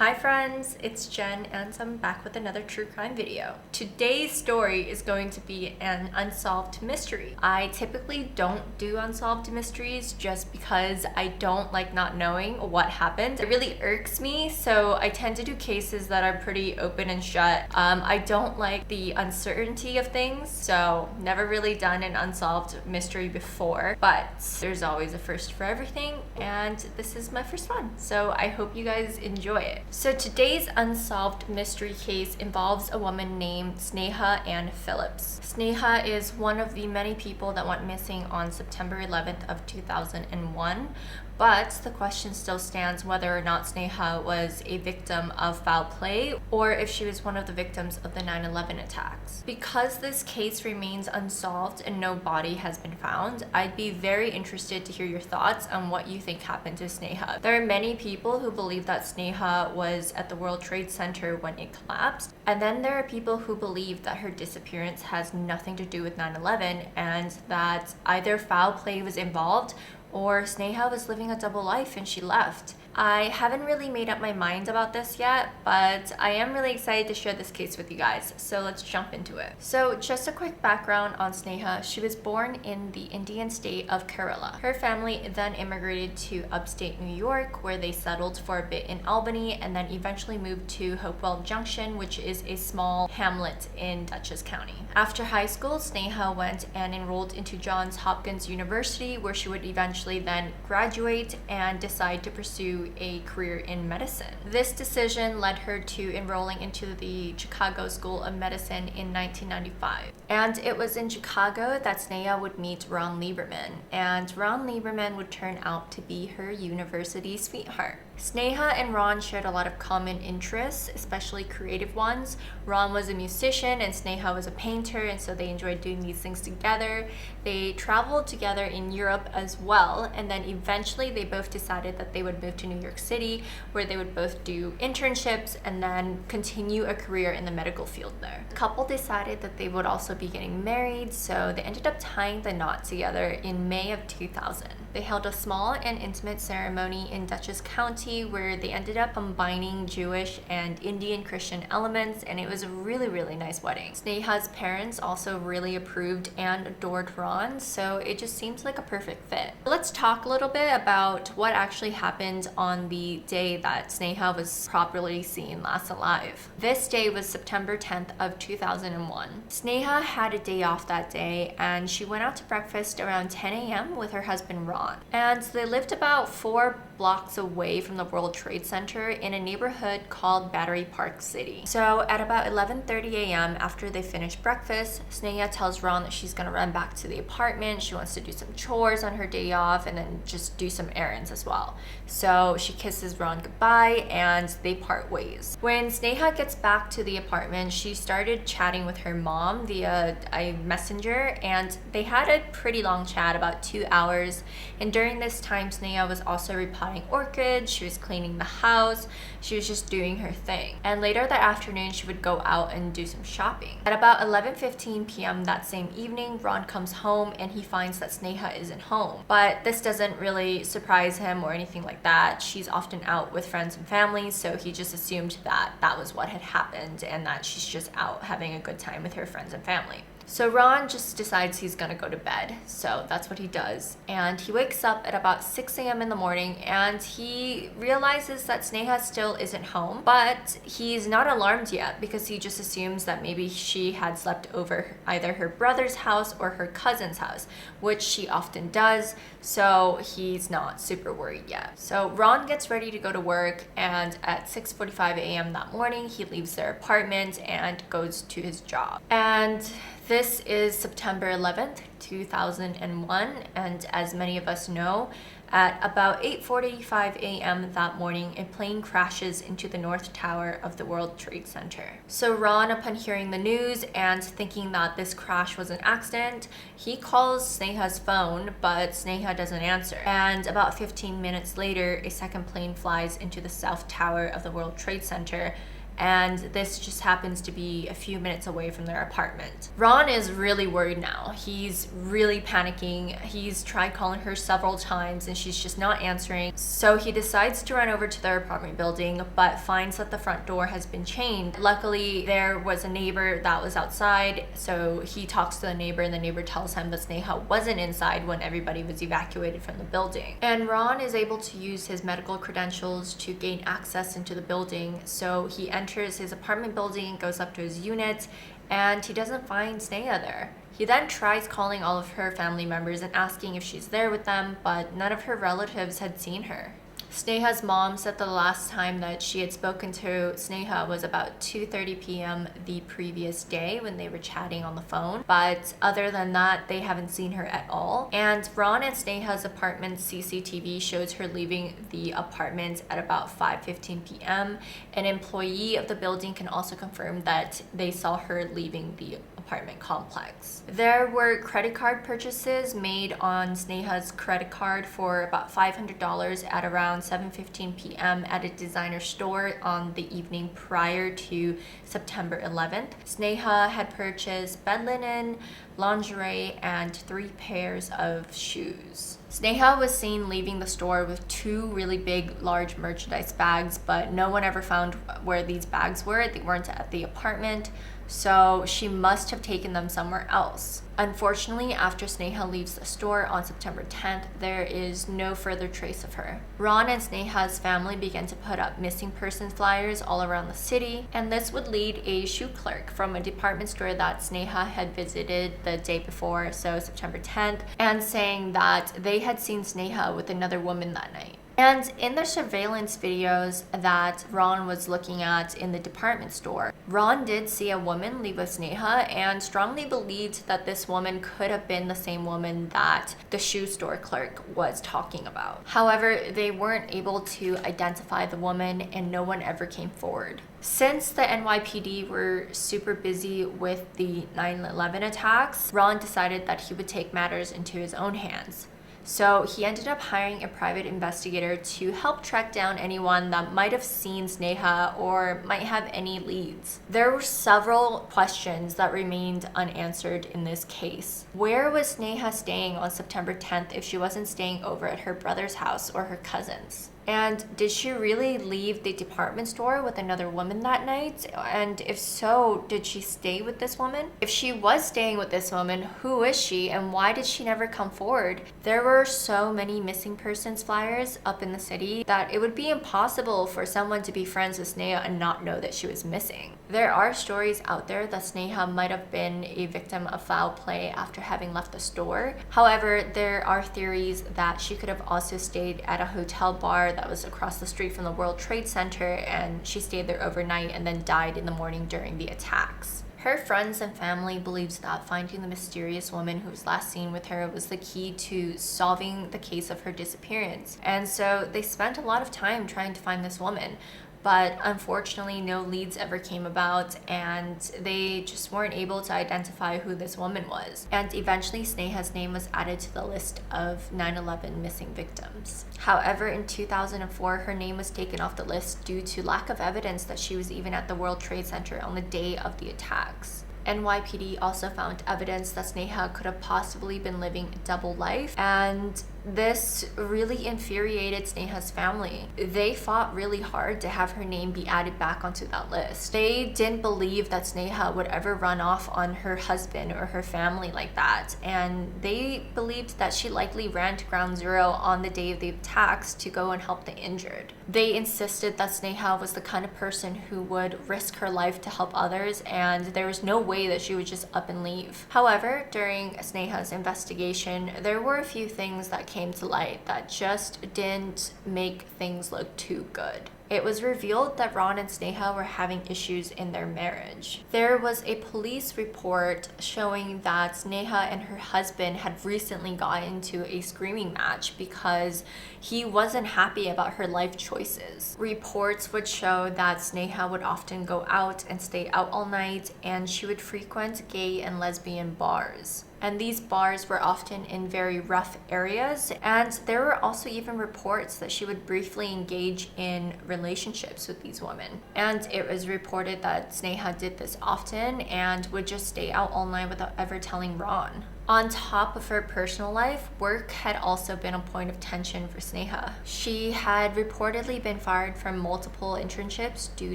Hi friends, it's Jen and I'm back with another true crime video. Today's story is going to be an unsolved mystery. I typically don't do unsolved mysteries just because I don't like not knowing what happened. It really irks me, so I tend to do cases that are pretty open and shut. I don't like the uncertainty of things, so never really done an unsolved mystery before, but there's always a first for everything, and this is my first one, so I hope you guys enjoy it. So today's unsolved mystery case involves a woman named Sneha and Phillips. Sneha is one of the many people that went missing on September 11th of 2001, but the question still stands whether or not Sneha was a victim of foul play or if she was one of the victims of the 9/11 attacks. Because this case remains unsolved and no body has been found, I'd be very interested to hear your thoughts on what you think happened to Sneha. There are many people who believe that Sneha was at the World Trade Center when it collapsed, and then there are people who believe that her disappearance has nothing to do with 9/11 and that either foul play was involved or Sneha was living a double life and she left. I haven't really made up my mind about this yet, but I am really excited to share this case with you guys, so let's jump into it. So just a quick background on Sneha. She was born in the Indian state of Kerala. Her family then immigrated to upstate New York, where they settled for a bit in Albany and then eventually moved to Hopewell Junction, which is a small hamlet in Dutchess County. After high school, Sneha went and enrolled into Johns Hopkins University, where she would eventually then graduate and decide to pursue a career in medicine. This decision led her to enrolling into the Chicago School of Medicine in 1995. And it was in Chicago that Sneha would meet Ron Lieberman, and Ron Lieberman would turn out to be her university sweetheart. Sneha and Ron shared a lot of common interests, especially creative ones. Ron was a musician and Sneha was a painter, and so they enjoyed doing these things together. They traveled together in Europe as well, and then eventually they both decided that they would move to New York City, where they would both do internships and then continue a career in the medical field there. The couple decided that they would also be getting married, so they ended up tying the knot together in May of 2000. They held a small and intimate ceremony in Dutchess County where they ended up combining Jewish and Indian Christian elements, and it was a really nice wedding. Sneha's parents also really approved and adored Ron, so it just seems like a perfect fit. Let's talk a little bit about what actually happened on the day that Sneha was properly seen last alive. This day was September 10th of 2001. Sneha had a day off that day, and she went out to breakfast around 10 a.m. with her husband Ron. And they lived about 4 blocks away from the World Trade Center in a neighborhood called Battery Park City. So at about 11:30 a.m. after they finished breakfast, Sneha tells Ron that she's gonna run back to the apartment. She wants to do some chores on her day off and then just do some errands as well. So she kisses Ron goodbye and they part ways. When Sneha gets back to the apartment, she started chatting with her mom via a messenger, and they had a pretty long chat, about 2 hours. And during this time, Sneha was also repotting orchids, she was cleaning the house, she was just doing her thing. And later that afternoon, she would go out and do some shopping. At about 11:15 p.m. that same evening, Ron comes home and he finds that Sneha isn't home. But this doesn't really surprise him or anything like that. She's often out with friends and family, so he just assumed that that was what had happened and that she's just out having a good time with her friends and family. So Ron just decides he's gonna go to bed, so that's what he does. And he wakes up at about 6 a.m. in the morning and he realizes that Sneha still isn't home, but he's not alarmed yet because he just assumes that maybe she had slept over either her brother's house or her cousin's house, which she often does, so he's not super worried yet. So Ron gets ready to go to work, and at 6:45 a.m. that morning, he leaves their apartment and goes to his job. And this is September 11th, 2001, and as many of us know, at about 8:45 a.m. that morning, a plane crashes into the North Tower of the World Trade Center. So Ron, upon hearing the news and thinking that this crash was an accident, he calls Sneha's phone, but Sneha doesn't answer. And about 15 minutes later, a second plane flies into the South Tower of the World Trade Center, and this just happens to be a few minutes away from their apartment. Ron is really worried now. He's really panicking. He's tried calling her several times and she's just not answering. So he decides to run over to their apartment building, but finds that the front door has been chained. Luckily, there was a neighbor that was outside, so he talks to the neighbor and the neighbor tells him that Sneha wasn't inside when everybody was evacuated from the building. And Ron is able to use his medical credentials to gain access into the building, so he enters his apartment building, goes up to his unit, and he doesn't find Sneha there. He then tries calling all of her family members and asking if she's there with them, but none of her relatives had seen her. Sneha's mom said the last time that she had spoken to Sneha was about 2:30 p.m. the previous day when they were chatting on the phone, but other than that, they haven't seen her at all. And Ron and Sneha's apartment CCTV shows her leaving the apartment at about 5:15 p.m. An employee of the building can also confirm that they saw her leaving the apartment complex. There were credit card purchases made on Sneha's credit card for about $500 at around 7:15 p.m. at a designer store on the evening prior to September 11th. Sneha had purchased bed linen, lingerie, and 3 pairs of shoes. Sneha was seen leaving the store with 2 really big, large merchandise bags, but no one ever found where these bags were. They weren't at the apartment, so she must have taken them somewhere else. Unfortunately, after Sneha leaves the store on September 10th, there is no further trace of her. Ron and Sneha's family began to put up missing persons flyers all around the city, and this would lead a shoe clerk from a department store that Sneha had visited the day before, so September 10th, and saying that they had seen Sneha with another woman that night. And in the surveillance videos that Ron was looking at in the department store, Ron did see a woman leave with Sneha and strongly believed that this woman could have been the same woman that the shoe store clerk was talking about. However, they weren't able to identify the woman and no one ever came forward. Since the NYPD were super busy with the 9/11 attacks, Ron decided that he would take matters into his own hands. So he ended up hiring a private investigator to help track down anyone that might have seen Sneha or might have any leads. There were several questions that remained unanswered in this case. Where was Sneha staying on September 10th if she wasn't staying over at her brother's house or her cousin's? And did she really leave the department store with another woman that night? And if so, did she stay with this woman? If she was staying with this woman, who is she and why did she never come forward? There were so many missing persons flyers up in the city that it would be impossible for someone to be friends with Sneha and not know that she was missing. There are stories out there that Sneha might have been a victim of foul play after having left the store. However, there are theories that she could have also stayed at a hotel bar that was across the street from the World Trade Center, and she stayed there overnight and then died in the morning during the attacks. Her friends and family believes that finding the mysterious woman who was last seen with her was the key to solving the case of her disappearance. And so they spent a lot of time trying to find this woman. But unfortunately, no leads ever came about and they just weren't able to identify who this woman was. And eventually, Sneha's name was added to the list of 9/11 missing victims. However, in 2004, her name was taken off the list due to lack of evidence that she was even at the World Trade Center on the day of the attacks. NYPD also found evidence that Sneha could have possibly been living a double life, and this really infuriated Sneha's family. They fought really hard to have her name be added back onto that list. They didn't believe that Sneha would ever run off on her husband or her family like that, and they believed that she likely ran to Ground Zero on the day of the attacks to go and help the injured. They insisted that Sneha was the kind of person who would risk her life to help others, and there was no way that she would just up and leave. However, during Sneha's investigation, there were a few things that came to light that just didn't make things look too good. It was revealed that Ron and Sneha were having issues in their marriage. There was a police report showing that Sneha and her husband had recently got into a screaming match because he wasn't happy about her life choices. Reports would show that Sneha would often go out and stay out all night, and she would frequent gay and lesbian bars. and these bars were often in very rough areas, and there were also even reports that she would briefly engage in relationships with these women. And it was reported that Sneha did this often and would just stay out all night without ever telling Ron. On top of her personal life, work had also been a point of tension for Sneha. She had reportedly been fired from multiple internships due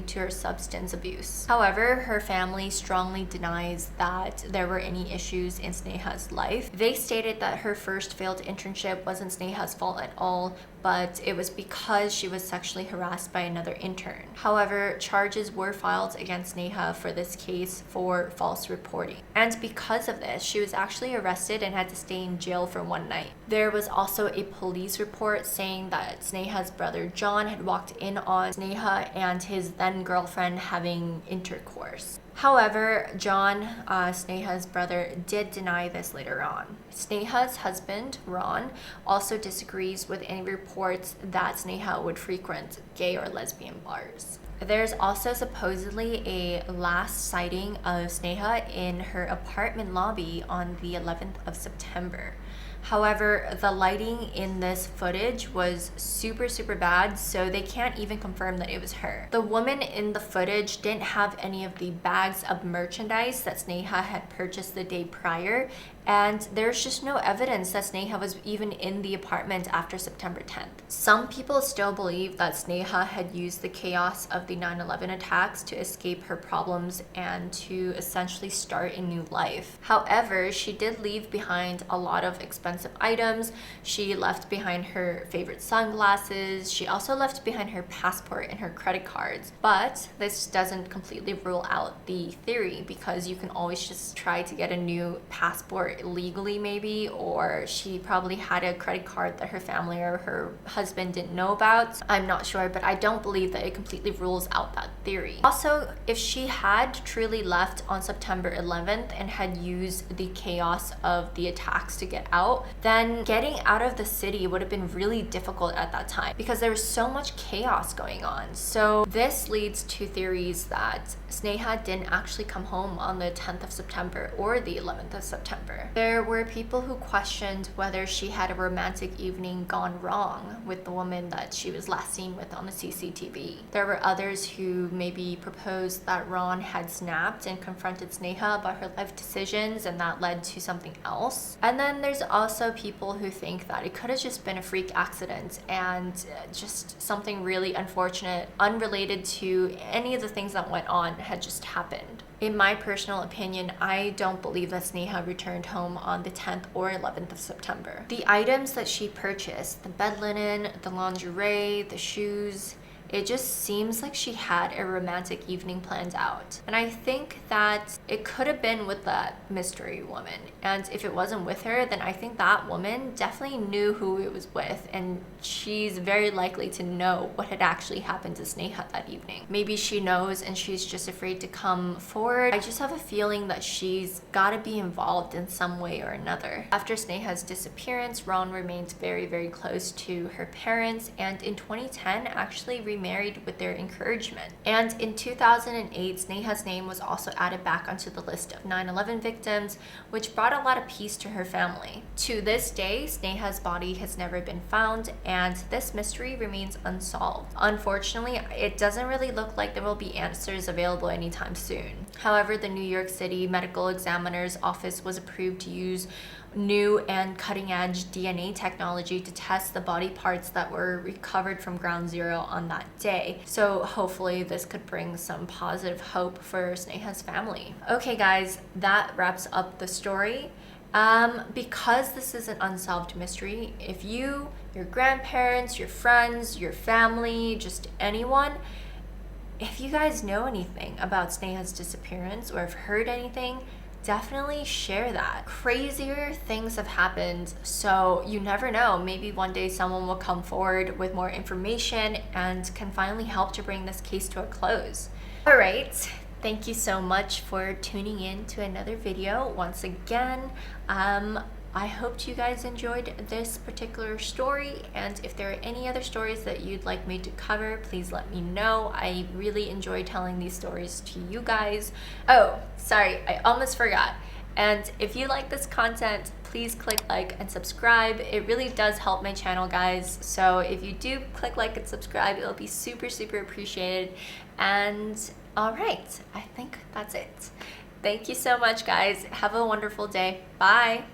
to her substance abuse. However, her family strongly denies that there were any issues in Sneha's life. They stated that her first failed internship wasn't Sneha's fault at all, but it was because she was sexually harassed by another intern. However, charges were filed against Sneha for this case for false reporting. And because of this, she was actually arrested and had to stay in jail for one night. There was also a police report saying that Sneha's brother John had walked in on Sneha and his then girlfriend having intercourse. However, John, Sneha's brother, did deny this later on. Sneha's husband, Ron, also disagrees with any reports that Sneha would frequent gay or lesbian bars. There's also supposedly a last sighting of Sneha in her apartment lobby on the 11th of September. However, the lighting in this footage was super bad, so they can't even confirm that it was her. The woman in the footage didn't have any of the bags of merchandise that Sneha had purchased the day prior, and there's just no evidence that Sneha was even in the apartment after September 10th. Some people still believe that Sneha had used the chaos of the 9/11 attacks to escape her problems and to essentially start a new life. However, she did leave behind a lot of expensive items. She left behind her favorite sunglasses. She also left behind her passport and her credit cards. But this doesn't completely rule out the theory, because you can always just try to get a new passport legally maybe, or she probably had a credit card that her family or her husband didn't know about. I'm not sure, but I don't believe that it completely rules out that theory. Also, if she had truly left on September 11th and had used the chaos of the attacks to get out, then getting out of the city would have been really difficult at that time because there was so much chaos going on. So this leads to theories that Sneha didn't actually come home on the 10th of September or the 11th of September. There were people who questioned whether she had a romantic evening gone wrong with the woman that she was last seen with on the CCTV. There were others who maybe proposed that Ron had snapped and confronted Sneha about her life decisions, and that led to something else. And then there's also people who think that it could have just been a freak accident and just something really unfortunate, unrelated to any of the things that went on, had just happened. In my personal opinion, I don't believe that Sneha returned home on the 10th or 11th of September. The items that she purchased, the bed linen, the lingerie, the shoes, it just seems like she had a romantic evening planned out. And I think that it could have been with that mystery woman. And if it wasn't with her, then I think that woman definitely knew who it was with, and she's very likely to know what had actually happened to Sneha that evening. Maybe she knows and she's just afraid to come forward. I just have a feeling that she's gotta be involved in some way or another. After Sneha's disappearance, Ron remained very close to her parents, and in 2010 actually remarried with their encouragement. And in 2008, Sneha's name was also added back onto the list of 9/11 victims, which brought a lot of peace to her family. To this day, Sneha's body has never been found, and this mystery remains unsolved. Unfortunately, it doesn't really look like there will be answers available anytime soon. However, the New York City Medical Examiner's Office was approved to use new and cutting-edge DNA technology to test the body parts that were recovered from Ground Zero on that day. So hopefully this could bring some positive hope for Sneha's family. Okay guys, that wraps up the story. Because this is an unsolved mystery, if you, your grandparents, your friends, your family, just anyone, if you guys know anything about Sneha's disappearance or have heard anything, definitely share that. Crazier things have happened, so you never know. Maybe one day someone will come forward with more information and can finally help to bring this case to a close. All right. Thank you so much for tuning in to another video. Once again, I hope you guys enjoyed this particular story, and if there are any other stories that you'd like me to cover, please let me know. I really enjoy telling these stories to you guys. Oh, sorry, I almost forgot. And if you like this content, please click like and subscribe. It really does help my channel, guys. So if you do click like and subscribe, it'll be super, super appreciated. And all right, I think that's it. Thank you so much, guys. Have a wonderful day. Bye.